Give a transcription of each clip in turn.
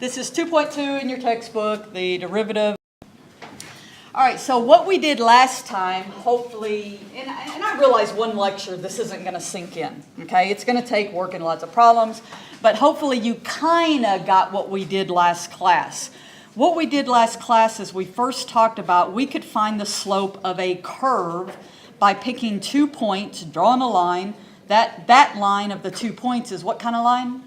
This is 2.2 in your textbook, the derivative. All right, so what we did last time, hopefully, and I realize one lecture, this isn't going to sink in, okay? It's going to take working lots of problems, but hopefully you kind of got what we did last class. What we did last class is we first talked about we could find the slope of a curve by picking 2 points, drawing a line. That line of the 2 points is what kind of line?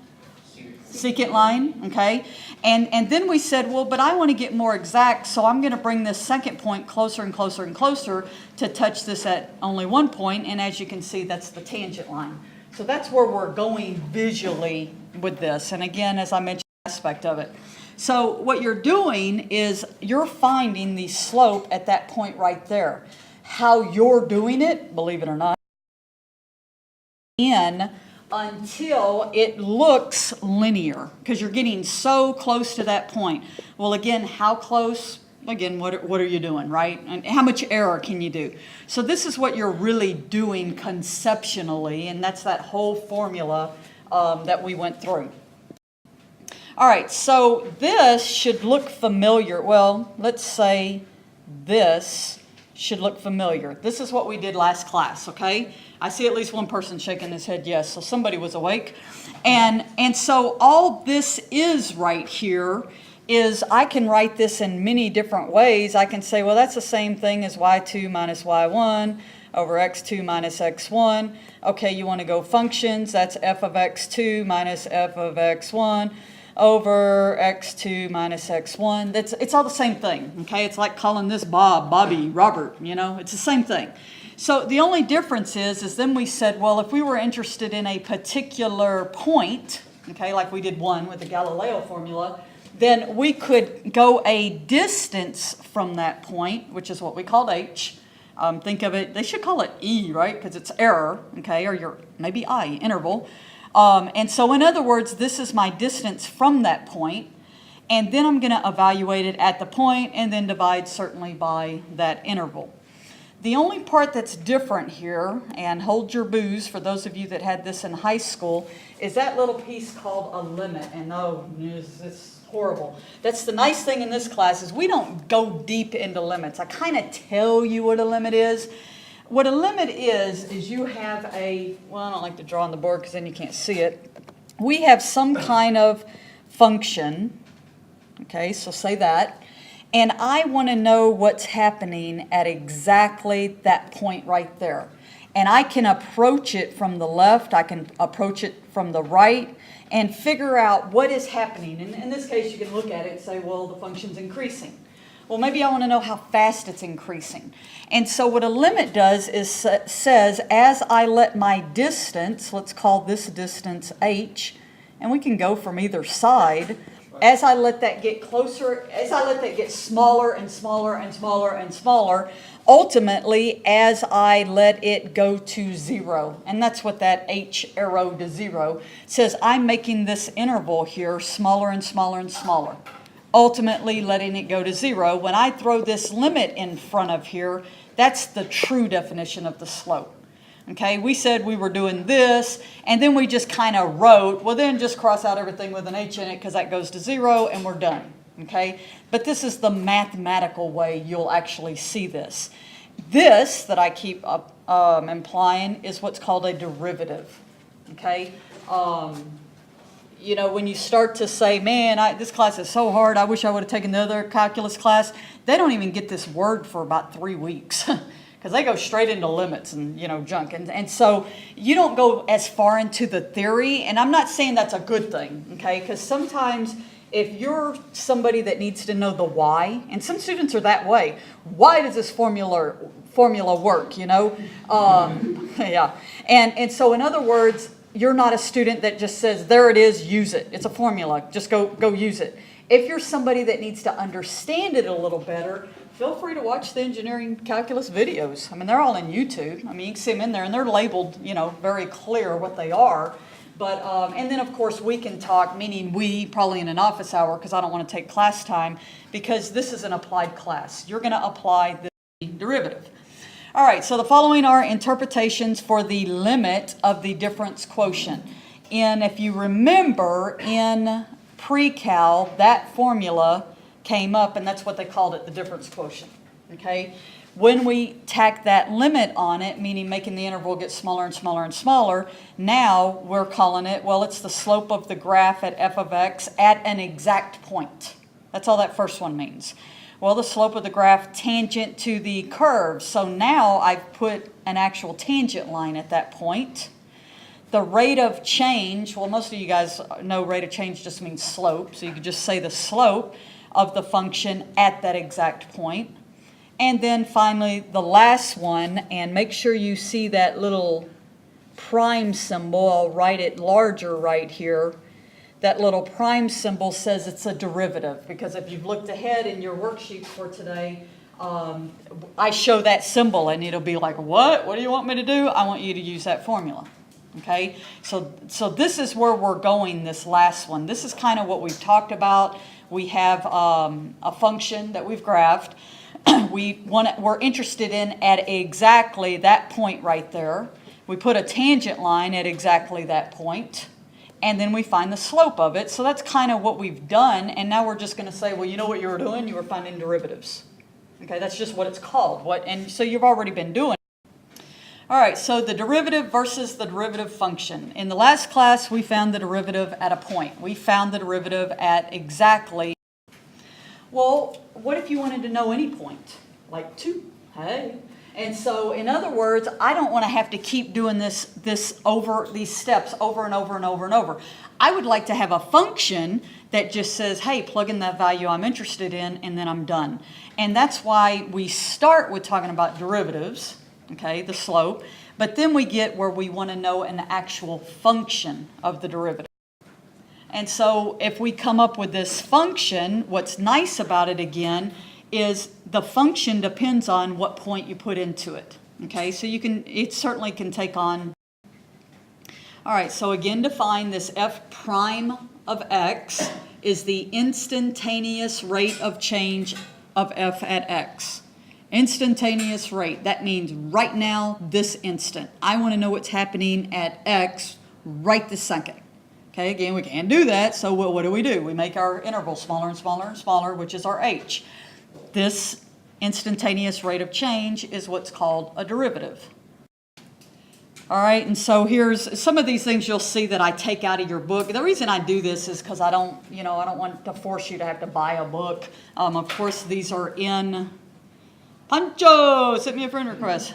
Secant line, okay? And then we said, well, but I want to get more exact, so I'm going to bring this second point closer and closer and closer to touch this at only 1 point, and as you can see, that's the tangent line. So that's where we're going visually with this, and again, as I mentioned, aspect of it. So what you're doing is you're finding the slope at that point right there. How you're doing it, believe it or not, until it looks linear, because you're getting so close to that point. Well, again, how close? Again, what are you doing, right? And how much error can you do? So this is what you're really doing conceptually, and that's that whole formula that we went through. All right, so this should look familiar. Well, let's say this should look familiar. This is what we did last class, okay? I see at least one person shaking his head yes, so somebody was awake. And so all this is right here is I can write this in many different ways. I can say, well, that's the same thing as y2 minus y1 over x2 minus x1. Okay, you want to go functions. That's f of x2 minus f of x1 over x2 minus x1. It's all the same thing, okay? It's like calling this Bob, Bobby, Robert, you know? It's the same thing. So the only difference is then we said, well, if we were interested in a particular point, okay, like we did one with the Galileo formula, then we could go a distance from that point, which is what we called h. Think of it, they should call it e, right? Because it's error, okay, or your maybe I, interval. And so in other words, this is my distance from that point, and then I'm going to evaluate it at the point and then divide certainly by that interval. The only part that's different here, and hold your booze for those of you that had this in high school, is that little piece called a limit. And oh, it's horrible. That's the nice thing in this class is we don't go deep into limits. I kind of tell you what a limit is. What a limit is you have a, well, I don't like to draw on the board because then you can't see it. We have some kind of function, okay, so say that, and I want to know what's happening at exactly that point right there. And I can approach it from the left, I can approach it from the right, and figure out what is happening. And in this case, you can look at it and say, well, the function's increasing. Well, maybe I want to know how fast it's increasing. And so what a limit does is says, as I let my distance, let's call this distance h, and we can go from either side, as I let that get closer, as I let that get smaller and smaller and smaller and smaller, ultimately as I let it go to 0. And that's what that h arrow to 0 says. I'm making this interval here smaller and smaller and smaller, ultimately letting it go to 0. When I throw this limit in front of here, that's the true definition of the slope. Okay, we said we were doing this, and then we just kind of wrote, well, then just cross out everything with an h in it because that goes to 0, and we're done. Okay, but this is the mathematical way you'll actually see this. This that I keep implying is what's called a derivative. Okay. You know, when you start to say, man, this class is so hard, I wish I would have taken the other calculus class, they don't even get this word for about 3 weeks because they go straight into limits and, you know, junk. And so you don't go as far into the theory, and I'm not saying that's a good thing, okay, because sometimes if you're somebody that needs to know the why, and some students are that way, why does this formula work, you know? Yeah. And so in other words, you're not a student that just says, there it is, use it. It's a formula, just go use it. If you're somebody that needs to understand it a little better, feel free to watch the engineering calculus videos. I mean, they're all in YouTube. I mean, you can see them in there, and they're labeled, you know, very clear what they are. But, and then of course we can talk, meaning we, probably in an office hour, because I don't want to take class time, because this is an applied class. You're going to apply the derivative. All right, so the following are interpretations for the limit of the difference quotient. If you remember, in pre-cal, that formula came up, and that's what they called it, the difference quotient, okay? When we tack that limit on it, meaning making the interval get smaller and smaller and smaller, now we're calling it, well, it's the slope of the graph at f of x at an exact point. That's all that first one means. Well, the slope of the graph tangent to the curve. So now I've put an actual tangent line at that point. The rate of change, well, most of you guys know rate of change just means slope, so you could just say the slope of the function at that exact point. And then finally, the last one, and make sure you see that little prime symbol. I'll write it larger right here. That little prime symbol says it's a derivative, because if you've looked ahead in your worksheets for today, I show that symbol, and it'll be like, what? What do you want me to do? I want you to use that formula. Okay, so this is where we're going, this last one. This is kind of what we've talked about. We have a function that we've graphed. We're interested in at exactly that point right there. We put a tangent line at exactly that point, and then we find the slope of it. So that's kind of what we've done, and now we're just going to say, well, you know what you were doing? You were finding derivatives. Okay, that's just what it's called. And so you've already been doing. All right, so the derivative versus the derivative function. In the last class, we found the derivative at a point. We found the derivative at exactly. Well, what if you wanted to know any point? Like 2, hey? And so, in other words, I don't want to have to keep doing these steps over and over and over and over. I would like to have a function that just says, hey, plug in that value I'm interested in, and then I'm done. And that's why we start with talking about derivatives, okay, the slope, but then we get where we want to know an actual function of the derivative. And so if we come up with this function, what's nice about it again is the function depends on what point you put into it. Okay, so it certainly can take on. All right, so again, define this f prime of x is the instantaneous rate of change of f at x. Instantaneous rate, that means right now, this instant. I want to know what's happening at x right this second. Okay, again, we can't do that, so what do? We make our interval smaller and smaller and smaller, which is our h. This instantaneous rate of change is what's called a derivative. All right, and so here's some of these things you'll see that I take out of your book. The reason I do this is because I don't want to force you to have to buy a book. Of course, these are in Pancho, send me a friend request.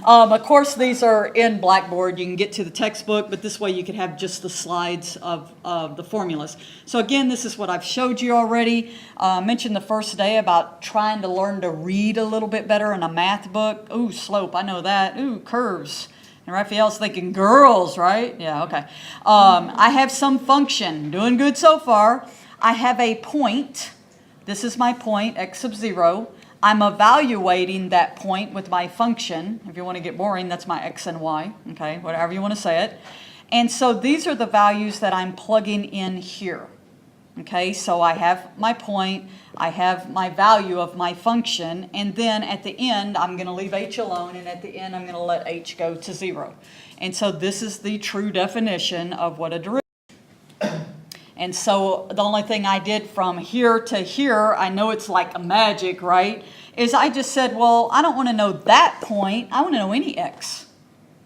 Of course, these are in Blackboard. You can get to the textbook, but this way you could have just the slides of the formulas. So again, this is what I've showed you already. I mentioned the first day about trying to learn to read a little bit better in a math book. Ooh, slope, I know that. Ooh, curves. And Raphael's thinking, girls, right? Yeah, okay. I have some function. Doing good so far. I have a point. This is my point, x sub 0. I'm evaluating that point with my function. If you want to get boring, that's my x and y, okay, whatever you want to say it. And so these are the values that I'm plugging in here. Okay, so I have my point, I have my value of my function, and then at the end, I'm going to leave h alone, and at the end, I'm going to let h go to 0. And so this is the true definition of what a derivative is. And so the only thing I did from here to here, I know it's like a magic, right, is I just said, well, I don't want to know that point, I want to know any x.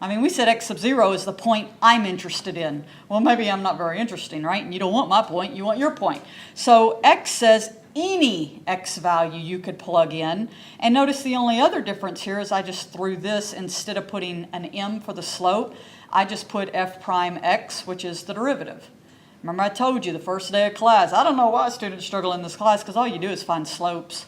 I mean, we said x sub 0 is the point I'm interested in. Well, maybe I'm not very interesting, right? And you don't want my point, you want your point. So x says any x value you could plug in. And notice the only other difference here is I just threw this, instead of putting an m for the slope, I just put f prime x, which is the derivative. Remember I told you the first day of class, I don't know why students struggle in this class, because all you do is find slopes.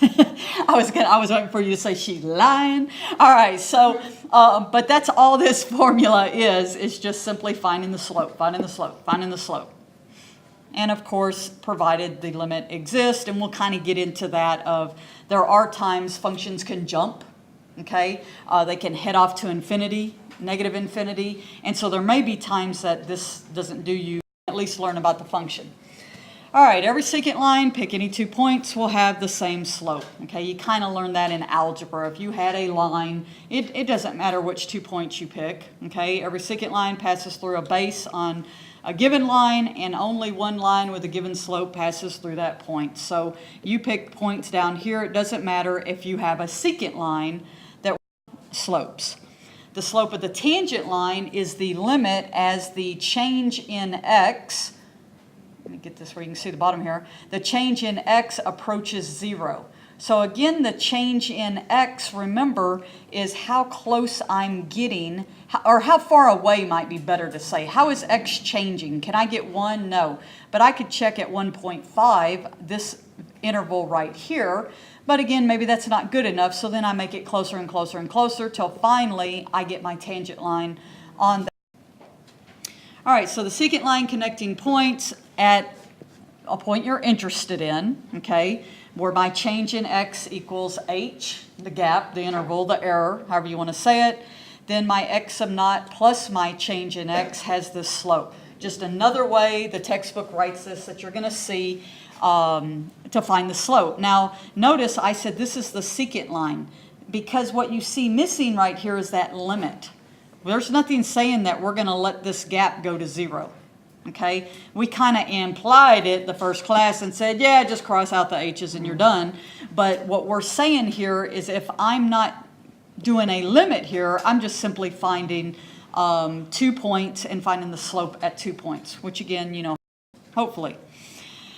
I was waiting for you to say she's lying. All right, so, but that's all this formula is just simply finding the slope, finding the slope, finding the slope. And of course, provided the limit exists, and we'll kind of get into that of, there are times functions can jump, okay? They can head off to infinity, negative infinity, and so there may be times that this doesn't do you at least learn about the function. All right, every secant line, pick any 2 points, will have the same slope. Okay, you kind of learned that in algebra. If you had a line, it doesn't matter which 2 points you pick. Okay, every secant line passes through a base on a given line, and only one line with a given slope passes through that point. So you pick points down here. It doesn't matter if you have a secant line that slopes. The slope of the tangent line is the limit as the change in x, let me get this where you can see the bottom here, the change in x approaches 0. So again, the change in x, remember, is how close I'm getting, or how far away might be better to say. How is x changing? Can I get 1? No. But I could check at 1.5, this interval right here. But again, maybe that's not good enough, so then I make it closer and closer and closer till finally I get my tangent line on that. All right, so the secant line connecting points at a point you're interested in, okay, where my change in x equals h, the gap, the interval, the error, however you want to say it. Then my x sub naught plus my change in x has this slope. Just another way the textbook writes this that you're going to see to find the slope. Now, notice I said this is the secant line because what you see missing right here is that limit. There's nothing saying that we're going to let this gap go to 0. Okay, we kind of implied it the first class and said, yeah, just cross out the h's and you're done. But what we're saying here is if I'm not doing a limit here, I'm just simply finding 2 points and finding the slope at 2 points, which again, you know, hopefully.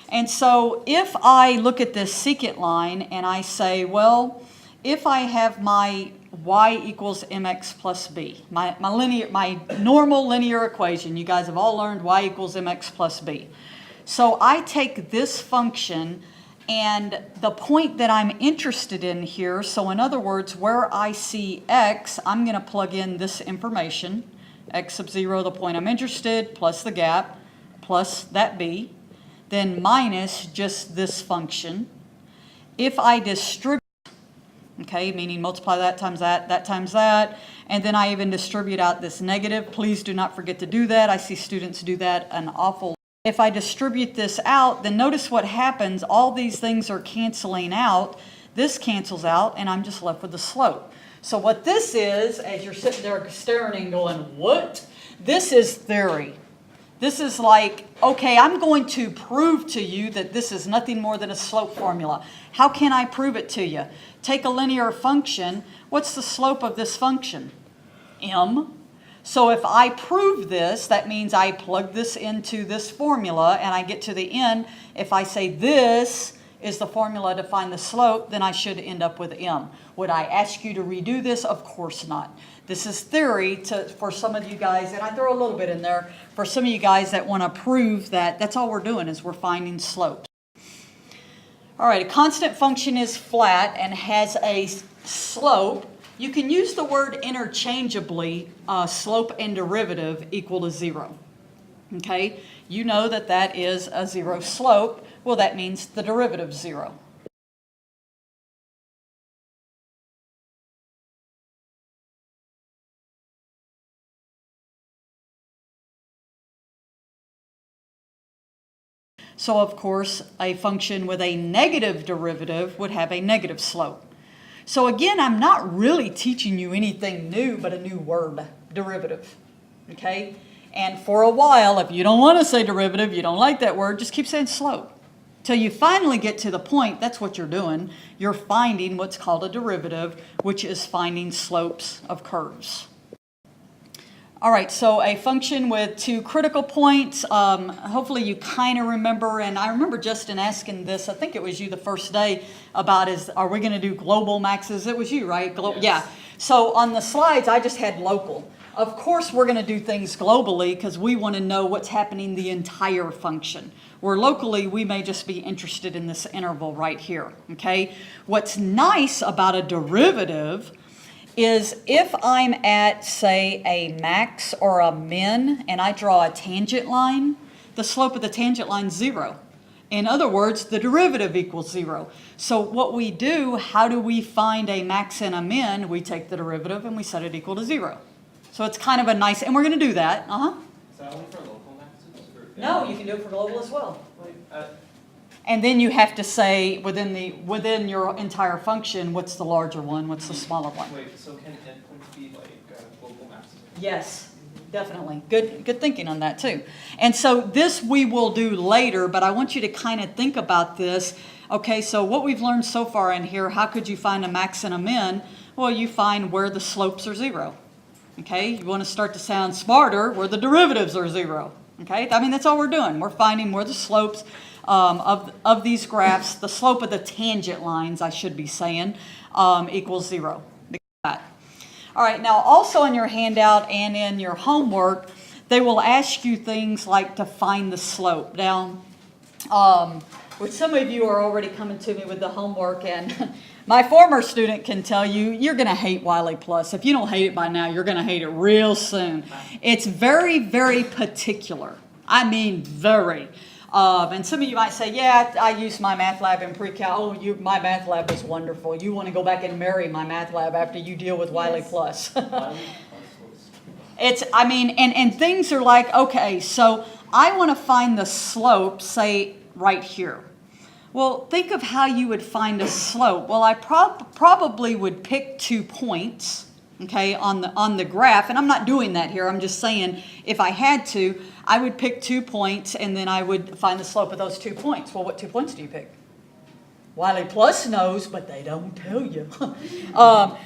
And so if I look at this secant line and I say, well, if I have my y equals mx plus b, my normal linear equation, you guys have all learned y equals mx plus b. So I take this function and the point that I'm interested in here, so in other words, where I see x, I'm going to plug in this information, x sub 0, the point I'm interested, plus the gap, plus that b, then minus just this function. If I distribute, okay, meaning multiply that times that, and then I even distribute out this negative. Please do not forget to do that. I see students do that an awful lot. If I distribute this out, then notice what happens. All these things are canceling out. This cancels out, and I'm just left with the slope. So what this is, as you're sitting there staring and going, what? This is theory. This is like, okay, I'm going to prove to you that this is nothing more than a slope formula. How can I prove it to you? Take a linear function. What's the slope of this function? M. So if I prove this, that means I plug this into this formula and I get to the end. If I say this is the formula to find the slope, then I should end up with M. Would I ask you to redo this? Of course not. This is theory for some of you guys, and I throw a little bit in there, for some of you guys that want to prove that that's all we're doing is we're finding slopes. All right, a constant function is flat and has a slope. You can use the word interchangeably, slope and derivative equal to 0. Okay, you know that that is a 0 slope. Well, that means the derivative 0. So, of course, a function with a negative derivative would have a negative slope. So again, I'm not really teaching you anything new but a new word, derivative. Okay? And for a while, if you don't want to say derivative, you don't like that word, just keep saying slope. Till you finally get to the point, that's what you're doing. You're finding what's called a derivative, which is finding slopes of curves. All right, so a function with 2 critical points. Hopefully you kind of remember, and I remember Justin asking this, I think it was you the first day, about are we going to do global maxes? It was you, right? Yes. Yeah. So on the slides, I just had local. Of course, we're going to do things globally because we want to know what's happening the entire function. Where locally, we may just be interested in this interval right here, okay? What's nice about a derivative is if I'm at, say, a max or a min, and I draw a tangent line, the slope of the tangent line is 0. In other words, the derivative equals 0. So what we do, how do we find a max and a min? We take the derivative and we set it equal to 0. So it's kind of a nice, and we're going to do that. Is that only for local maxes? No, you can do it for global as well. Wait, And then you have to say within your entire function, what's the larger one, what's the smaller one? so can endpoints be like global maxes? Yes, definitely. Good thinking on that too. And so this we will do later, but I want you to kind of think about this. Okay, so what we've learned so far in here, how could you find a max and a min? Well, you find where the slopes are zero. Okay, you want to start to sound smarter where the derivatives are zero. Okay, I mean, that's all we're doing. We're finding where the slopes of these graphs, the slope of the tangent lines, I should be saying, equals zero. All right, now also in your handout and in your homework, they will ask you things like to find the slope. Now, which some of you are already coming to me with the homework, and my former student can tell you, you're going to hate Wiley Plus. If you don't hate it by now, you're going to hate it real soon. It's very, very particular. I mean, very. And some of you might say, yeah, I used my math lab in pre-cal. Oh, my math lab was wonderful. You want to go back and marry my math lab after you deal with Wiley Plus. It's, I mean, and things are like, okay, so I want to find the slope, say, right here. Well, think of how you would find a slope. Well, I probably would pick 2 points, okay, on the graph, and I'm not doing that here. I'm just saying if I had to, I would pick 2 points, and then I would find the slope of those 2 points. Well, what 2 points do you pick? Wiley Plus knows, but they don't tell you.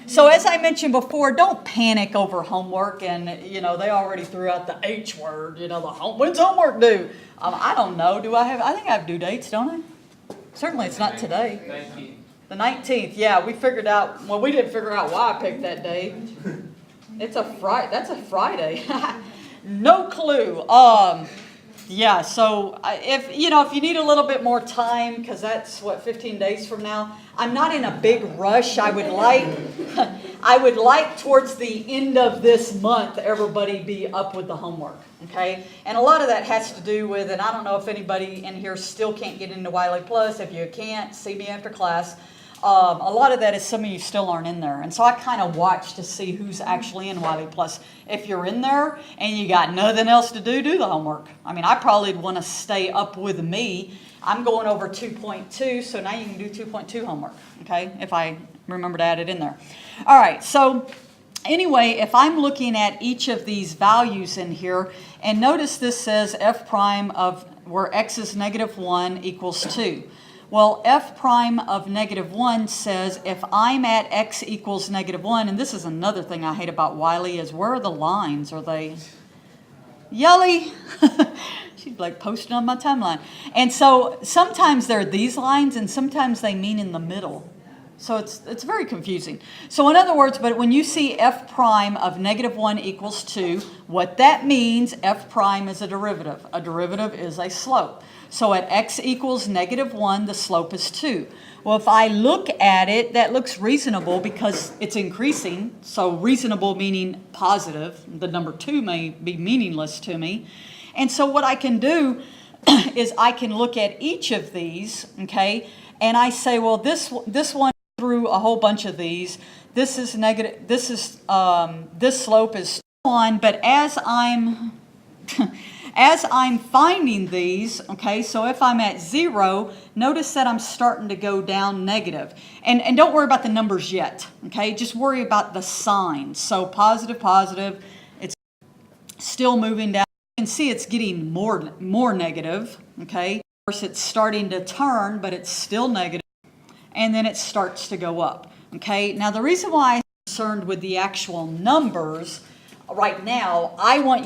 So as I mentioned before, don't panic over homework, and, you know, they already threw out the H word, you know, when's homework due? I don't know. I think I have due dates, don't I? Certainly it's not today. 19th. The 19th, yeah, we figured out, well, we didn't figure out why I picked that day. It's a Friday, that's a Friday. No clue. Yeah, so if you need a little bit more time, because that's, 15 days from now, I'm not in a big rush. I would like towards the end of this month, everybody be up with the homework, okay? And a lot of that has to do with, and I don't know if anybody in here still can't get into Wiley Plus. If you can't, see me after class. A lot of that is some of you still aren't in there. And so I kind of watch to see who's actually in Wiley Plus. If you're in there and you got nothing else to do the homework. I mean, I probably want to stay up with me. I'm going over 2.2, so now you can do 2.2 homework, okay, if I remember to add it in there. All right, so anyway, if I'm looking at each of these values in here, and notice this says f prime of where x is -1 equals 2. Well, f prime of -1 says if I'm at x equals -1, and this is another thing I hate about Wiley, is where are the lines? Are they yelly? She's like posting on my timeline. And so sometimes they're these lines and sometimes they mean in the middle. So it's very confusing. So in other words, but when you see f prime of -1 equals 2, what that means, f prime is a derivative. A derivative is a slope. So at x equals -1, the slope is 2. Well, if I look at it, that looks reasonable because it's increasing. So reasonable meaning positive. The number 2 may be meaningless to me. And so what I can do is I can look at each of these, okay, and I say, well, this one through a whole bunch of these. This is negative. This slope is on. But as I'm finding these, okay, so if I'm at 0, notice that I'm starting to go down negative. And don't worry about the numbers yet, okay? Just worry about the signs. So positive, it's still moving down. You can see it's getting more negative, okay? Of course, it's starting to turn, but it's still negative. And then it starts to go up, okay? Now, the reason why I'm concerned with the actual numbers right now, I want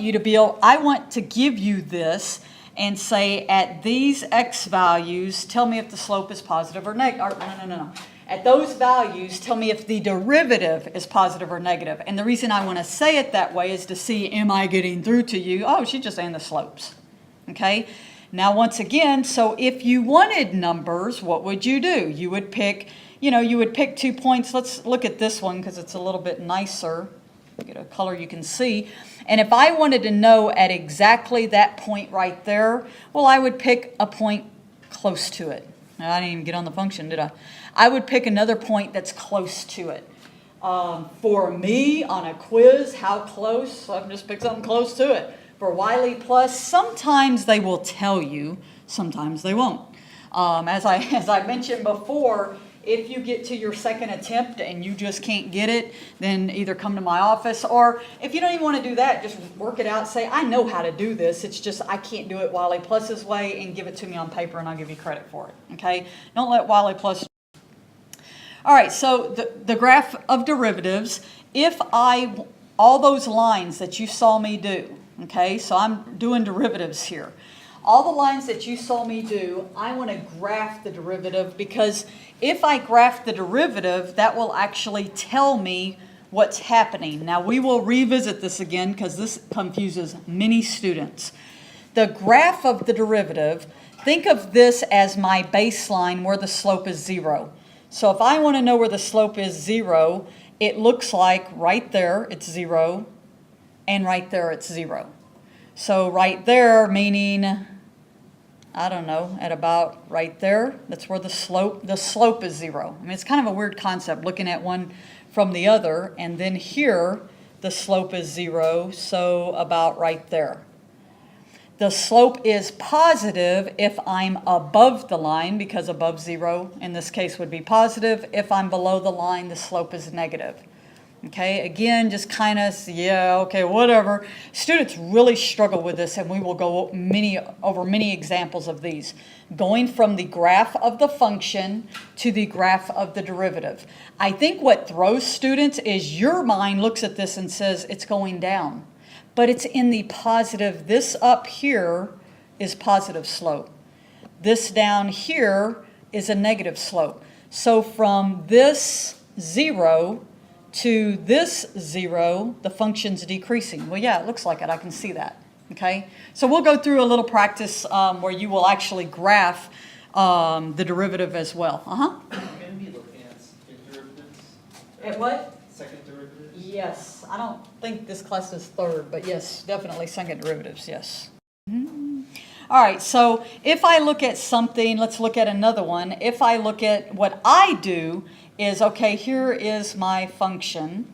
to give you this and say at these x values, tell me if the slope is positive or negative. No. At those values, tell me if the derivative is positive or negative. And the reason I want to say it that way is to see, am I getting through to you? Oh, she's just saying the slopes, okay? Now, once again, so if you wanted numbers, what would you do? You would pick 2 points. Let's look at this one because it's a little bit nicer. Get a color you can see. And if I wanted to know at exactly that point right there, well, I would pick a point close to it. Now, I didn't even get on the function, did I? I would pick another point that's close to it. For me, on a quiz, how close? So I can just pick something close to it. For Wiley Plus, sometimes they will tell you, sometimes they won't. As I mentioned before, If you get to your second attempt and you just can't get it, then either come to my office, or if you don't even want to do that, just work it out. Say, I know how to do this. It's just I can't do it Wiley Plus's way, and give it to me on paper and I'll give you credit for it. Okay? Don't let Wiley Plus. All right, so the graph of derivatives, all those lines that you saw me do, okay, so I'm doing derivatives here. All the lines that you saw me do, I want to graph the derivative, because if I graph the derivative, that will actually tell me what's happening. Now, we will revisit this again because this confuses many students. The graph of the derivative, think of this as my baseline where the slope is 0. So if I want to know where the slope is 0, it looks like right there it's 0, and right there it's 0. So right there meaning, I don't know, at about right there, that's where the slope is 0. I mean, it's kind of a weird concept looking at one from the other, and then here the slope is 0, so about right there. The slope is positive if I'm above the line, because above 0 in this case would be positive. If I'm below the line, the slope is negative. Okay, again, just kind of, yeah, okay, whatever. Students really struggle with this, and we will go over many examples of these. Going from the graph of the function to the graph of the derivative. I think what throws students is your mind looks at this and says it's going down. But it's in the positive. This up here is positive slope. This down here is a negative slope. So from this 0 to this 0, the function's decreasing. Well, yeah, it looks like it. I can see that. Okay? So we'll go through a little practice where you will actually graph the derivative as well. Are you going to be looking at second derivatives? At what? Second derivatives? Yes. I don't think this class is third, but yes, definitely second derivatives, yes. All right, so if I look at something, let's look at another one. If I look at what I do is, okay, here is my function,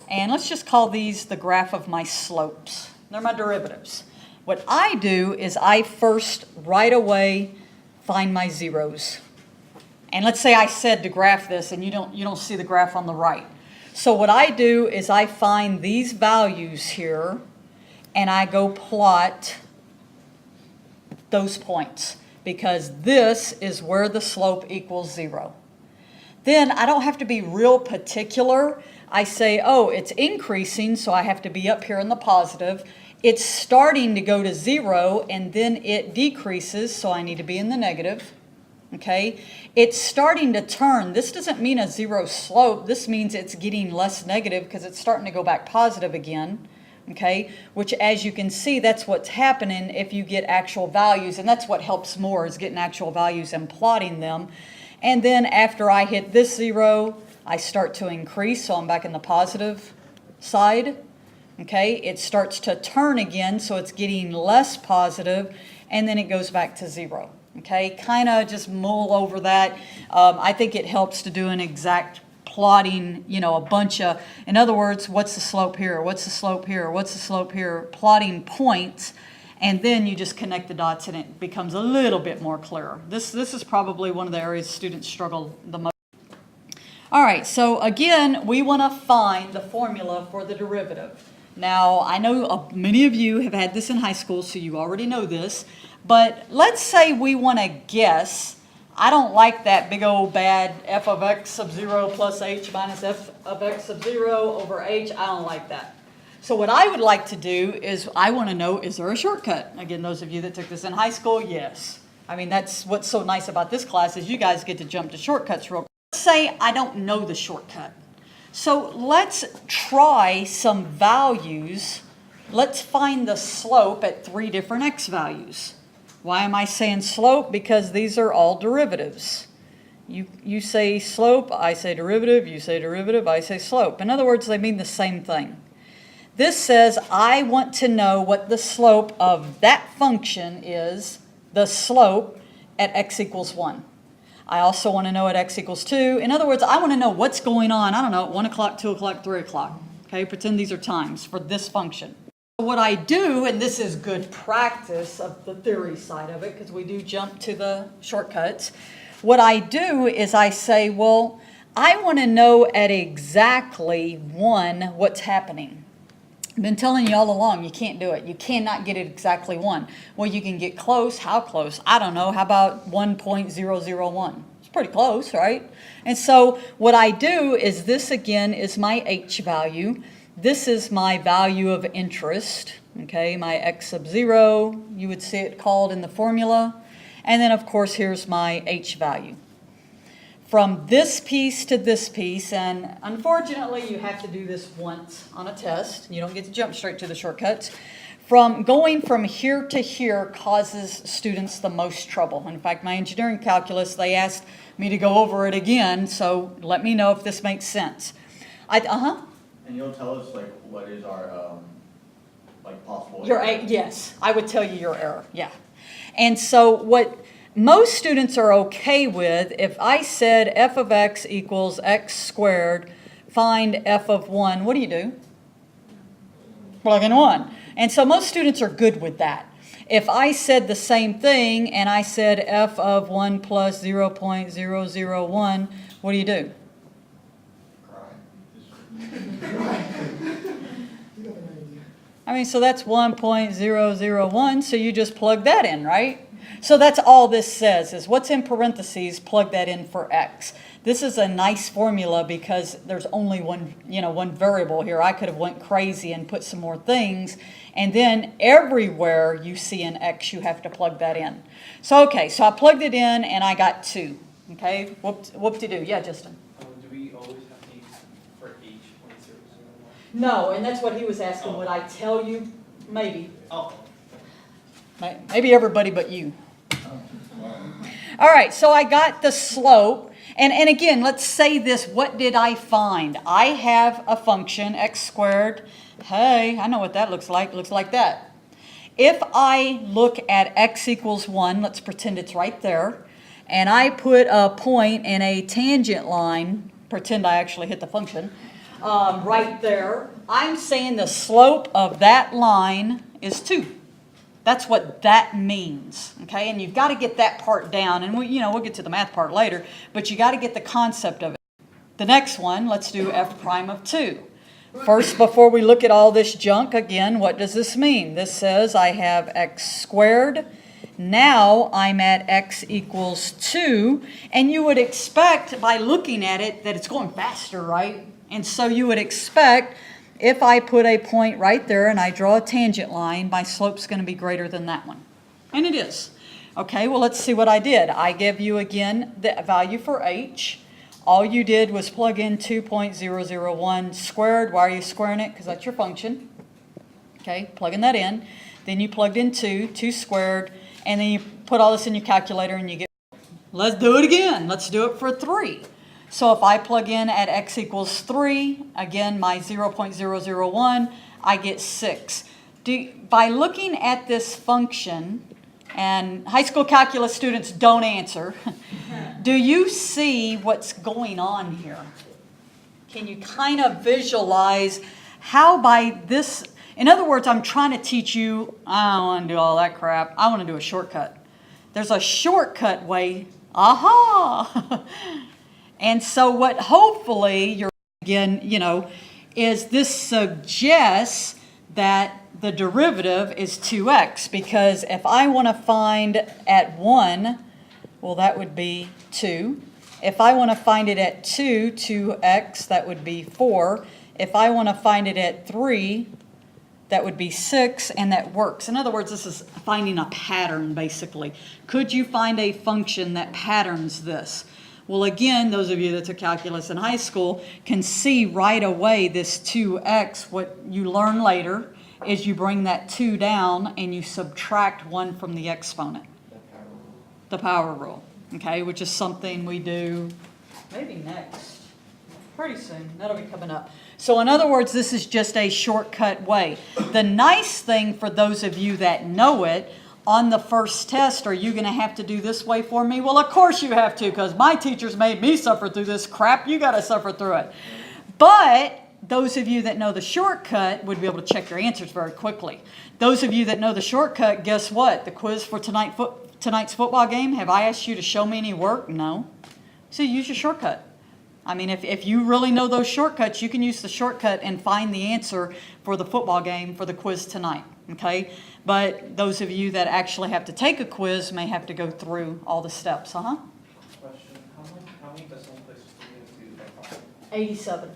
and let's just call these the graph of my slopes. They're my derivatives. What I do is I first, right away, find my zeros. And let's say I said to graph this, and you don't see the graph on the right. So what I do is I find these values here, and I go plot those points, because this is where the slope equals 0. Then I don't have to be real particular. I say, oh, it's increasing, so I have to be up here in the positive. It's starting to go to 0, and then it decreases, so I need to be in the negative. Okay? It's starting to turn. This doesn't mean a 0 slope. This means it's getting less negative because it's starting to go back positive again. Okay? Which, as you can see, that's what's happening if you get actual values, and that's what helps more, is getting actual values and plotting them. And then after I hit this 0, I start to increase, so I'm back in the positive side. Okay? It starts to turn again, so it's getting less positive, and then it goes back to 0. Okay? Kind of just mull over that. I think it helps to do an exact plotting, a bunch of, in other words, what's the slope here? What's the slope here? What's the slope here? Plotting points, and then you just connect the dots, and it becomes a little bit more clearer. This is probably one of the areas students struggle the most. All right, so again, we want to find the formula for the derivative. Now, I know many of you have had this in high school, so you already know this, but let's say we want to guess. I don't like that big old bad f of x sub 0 plus h minus f of x sub 0 over h. I don't like that. So what I would like to do is I want to know, is there a shortcut? Again, those of you that took this in high school, yes. I mean, that's what's so nice about this class is you guys get to jump to shortcuts real quick. Let's say I don't know the shortcut. So let's try some values. Let's find the slope at 3 different x values. Why am I saying slope? Because these are all derivatives. You say slope, I say derivative, you say derivative, I say slope. In other words, they mean the same thing. This says I want to know what the slope of that function is, the slope at x equals 1. I also want to know at x equals 2. In other words, I want to know what's going on, I don't know, at 1 o'clock, 2 o'clock, 3 o'clock. Okay, pretend these are times for this function. What I do, and this is good practice of the theory side of it, because we do jump to the shortcuts, what I do is I say, well, I want to know at exactly 1 what's happening. I've been telling you all along, you can't do it. You cannot get it exactly 1. Well, you can get close. How close? I don't know. How about 1.001? It's pretty close, right? And so what I do is this, again, is my H value. This is my value of interest, okay, my X sub 0. You would see it called in the formula. And then, of course, here's my H value. From this piece to this piece, and unfortunately you have to do this once on a test. You don't get to jump straight to the shortcuts. Going from here to here causes students the most trouble. In fact, my engineering calculus, they asked me to go over it again, so let me know if this makes sense. And you'll tell us like what is our like possible Yes, I would tell you your error, yeah. And so what most students are okay with, if I said f of x equals x squared, find f of 1, what do? Plug in 1. And so most students are good with that. If I said the same thing and I said f of 1 plus 0.001, what do? I mean, so that's 1.001, so you just plug that in, right? So that's all this says, is what's in parentheses, plug that in for x. This is a nice formula because there's only one variable here. I could have went crazy and put some more things, and then everywhere you see an x, you have to plug that in. So, okay, so I plugged it in and I got 2, okay? Whoop-de-doo. Yeah, Justin? Do we always have to use for H.001? No, and that's what he was asking. Would I tell you? Maybe. Oh. Maybe everybody but you. All right, so I got the slope. And again, let's say this. What did I find? I have a function, x squared. Hey, I know what that looks like. It looks like that. If I look at x equals 1, let's pretend it's right there, and I put a point in a tangent line, pretend I actually hit the function, right there, I'm saying the slope of that line is 2. That's what that means, okay? And you've got to get that part down, and we'll get to the math part later, but you got to get the concept of it. The next one, let's do f prime of 2. First, before we look at all this junk, again, what does this mean? This says I have x squared. Now I'm at x equals 2, and you would expect by looking at it that it's going faster, right? And so you would expect if I put a point right there and I draw a tangent line, my slope's going to be greater than that one. And it is. Okay, well, let's see what I did. I give you, again, the value for h. All you did was plug in 2.001 squared. Why are you squaring it? Because that's your function. Okay, plugging that in. Then you plugged in 2 squared, and then you put all this in your calculator and you get... Let's do it again. Let's do it for 3. So if I plug in at x equals 3, again, my 0.001, I get 6. By looking at this function, and high school calculus students don't answer, do you see what's going on here? Can you kind of visualize how by this, in other words, I'm trying to teach you, I don't want to do all that crap, I want to do a shortcut. There's a shortcut way, aha! And so what hopefully you're, again, is this suggests that the derivative is 2x, because if I want to find at 1, well, that would be 2. If I want to find it at 2x, that would be 4. If I want to find it at 3, that would be 6, and that works. In other words, this is finding a pattern, basically. Could you find a function that patterns this? Well, again, those of you that took calculus in high school can see right away this 2x. What you learn later is you bring that 2 down and you subtract 1 from the exponent. The power rule, okay, which is something we do maybe next, pretty soon. That'll be coming up. So in other words, this is just a shortcut way. The nice thing for those of you that know it, on the first test, are you going to have to do this way for me? Well, of course you have to, because my teachers made me suffer through this crap. You got to suffer through it. But those of you that know the shortcut would be able to check your answers very quickly. Those of you that know the shortcut, guess what? The quiz for tonight's football game, have I asked you to show me any work? No. So use your shortcut. I mean, if you really know those shortcuts, you can use the shortcut and find the answer for the football game for the quiz tonight, okay? But those of you that actually have to take a quiz may have to go through all the steps, Question, how many decimal places do we have to do by 87.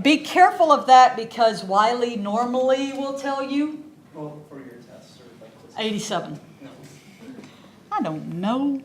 Be careful of that because Wiley normally will tell you Well, for your tests or like quizzes? 87. No. I don't know.